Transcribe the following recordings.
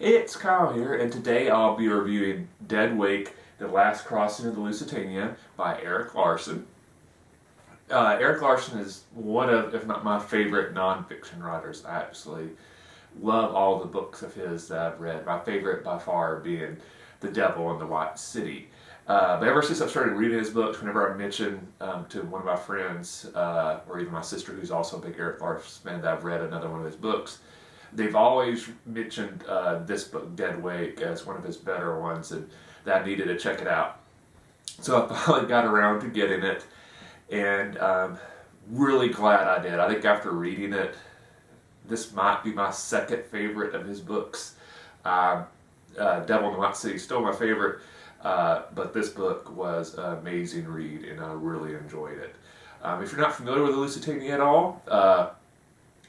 It's Kyle here, and today I'll be reviewing Dead Wake, The Last Crossing of the Lusitania by Erik Larson. Erik Larson is one of, if not my favorite, nonfiction writers. I absolutely love all the books of his that I've read. My favorite by far being The Devil in the White City. But ever since I've started reading his books, whenever I mention to one of my friends, or even my sister who's also a big Erik Larson fan, that I've read another one of his books, they've always mentioned this book, Dead Wake, as one of his better ones, and that I needed to check it out. So I finally got around to getting it, and really glad I did. I think after reading it, this might be my second favorite of his books. Devil in the White City is still my favorite, but this book was an amazing read, and I really enjoyed it. If you're not familiar with the Lusitania at all,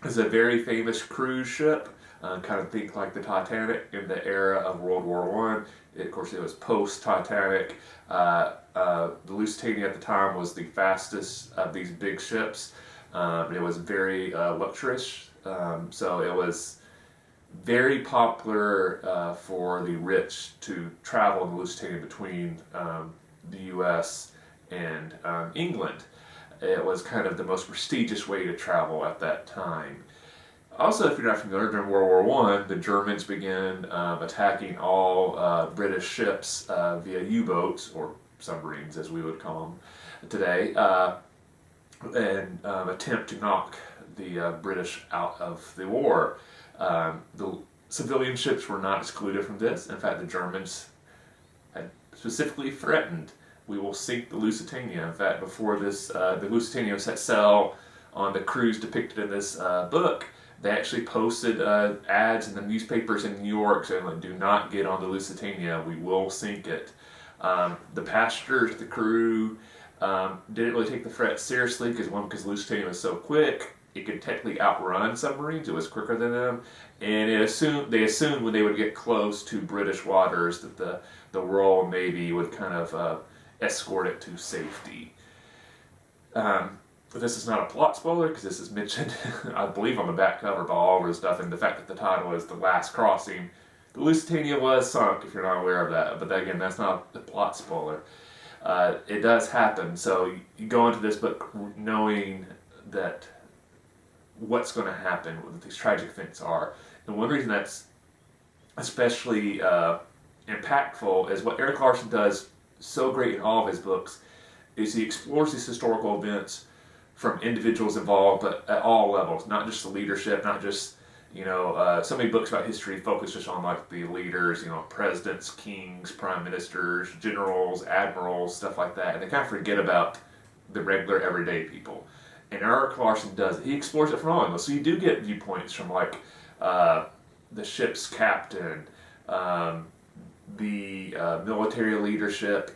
it's a very famous cruise ship. Kind of think like the Titanic in the era of World War One. Of course, it was post-Titanic. The Lusitania at the time was the fastest of these big ships. It was very luxurious, so it was very popular for the rich to travel in the Lusitania between the U.S. and England. It was kind of the most prestigious way to travel at that time. Also, if you're not familiar, during World War One, the Germans began attacking all British ships via U-boats, or submarines as we would call them today, and attempt to knock the British out of the war. The civilian ships were not excluded from this. In fact, the Germans had specifically threatened, we will sink the Lusitania. In fact, before this, the Lusitania set sail on the cruise depicted in this book, they actually posted ads in the newspapers in New York saying, like, do not get on the Lusitania, we will sink it. The passengers, the crew, didn't really take the threat seriously because the Lusitania was so quick, it could technically outrun submarines. It was quicker than them, and they assumed when they would get close to British waters that the Royal Navy would kind of escort it to safety. But this is not a plot spoiler because this is mentioned, I believe, on the back cover by all of this stuff, and the fact that the title is The Last Crossing. The Lusitania was sunk, if you're not aware of that, but again, that's not a plot spoiler. It does happen, so you go into this book knowing that what's going to happen, what these tragic events are. And one reason that's especially impactful is what Erik Larson does so great in all of his books is he explores these historical events from individuals involved, but at all levels, not just the leadership, not just, so many books about history focus just on like the leaders, presidents, kings, prime ministers, generals, admirals, stuff like that, and they kind of forget about the regular everyday people. And Erik Larson does it. He explores it from all angles. So you do get viewpoints from like the ship's captain, the military leadership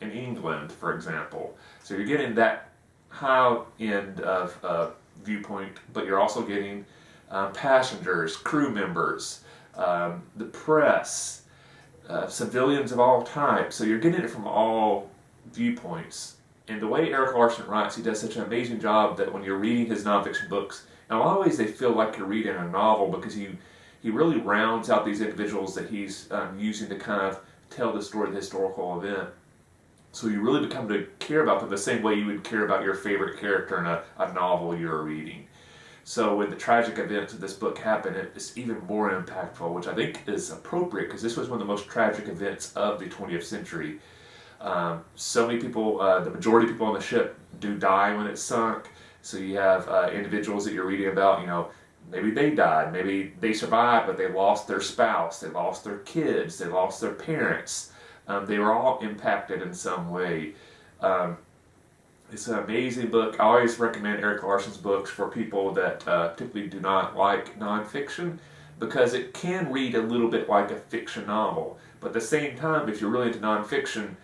in England, for example. So you're getting that high end of viewpoint, but you're also getting passengers, crew members, the press, civilians of all types. So you're getting it from all viewpoints. And the way Erik Larson writes, he does such an amazing job that when you're reading his nonfiction books, in a lot of ways they feel like you're reading a novel because he really rounds out these individuals that he's using to kind of tell the story of the historical event. So you really become to care about them the same way you would care about your favorite character in a novel you're reading. So when the tragic events of this book happen, it's even more impactful, which I think is appropriate because this was one of the most tragic events of the 20th century. So many people, the majority of people on the ship do die when it's sunk. So you have individuals that you're reading about, maybe they died, maybe they survived, but they lost their spouse, they lost their kids, they lost their parents. They were all impacted in some way. It's an amazing book. I always recommend Erik Larson's books for people that typically do not like nonfiction because it can read a little bit like a fiction novel. But at the same time, if you're really into nonfiction,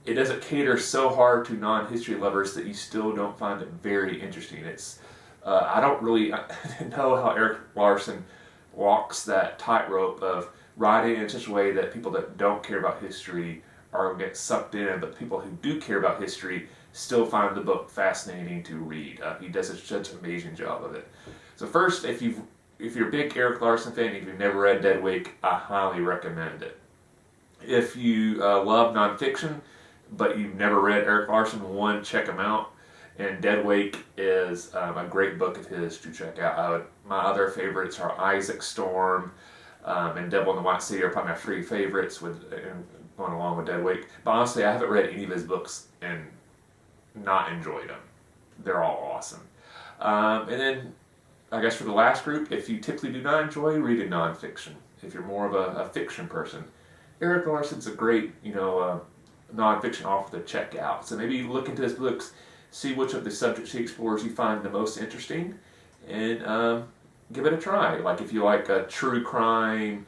it doesn't cater so hard to non-history lovers that you still don't find it very interesting. I don't really know how Erik Larson walks that tightrope of writing in such a way that people that don't care about history are going to get sucked in, but people who do care about history still find the book fascinating to read. He does such an amazing job of it. So first, if if you're a big Erik Larson fan, if you've never read Dead Wake, I highly recommend it. If you love nonfiction, but you've never read Erik Larson, one, check him out. And Dead Wake is a great book of his to check out. My other favorites are Isaac Storm and Devil in the White City are probably my three favorites going along with Dead Wake. But honestly, I haven't read any of his books and not enjoyed them. They're all awesome. And then, I guess for the last group, if you typically do not enjoy reading nonfiction, if you're more of a fiction person, Erik Larson's a great, nonfiction author to check out. So maybe look into his books, see which of the subjects he explores you find the most interesting, and give it a try. Like if you like true crime,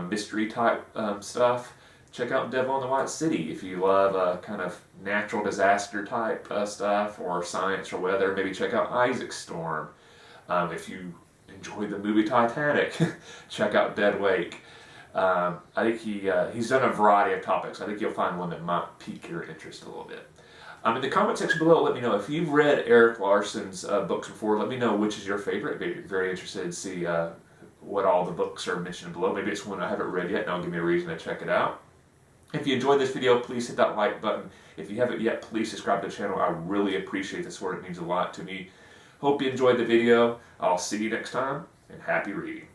mystery type stuff, check out Devil in the White City. If you love kind of natural disaster type stuff or science or weather, maybe check out Isaac Storm. If you enjoy the movie Titanic, check out Dead Wake. I think he's done a variety of topics. I think you'll find one that might pique your interest a little bit. In the comment section below, let me know if you've read Erik Larson's books before. Let me know which is your favorite. I'd be very interested to see what all the books are mentioned below. Maybe it's one I haven't read yet, and that'll give me a reason to check it out. If you enjoyed this video, please hit that like button. If you haven't yet, please subscribe to the channel. I really appreciate the support. It means a lot to me. Hope you enjoyed the video. I'll see you next time, and happy reading.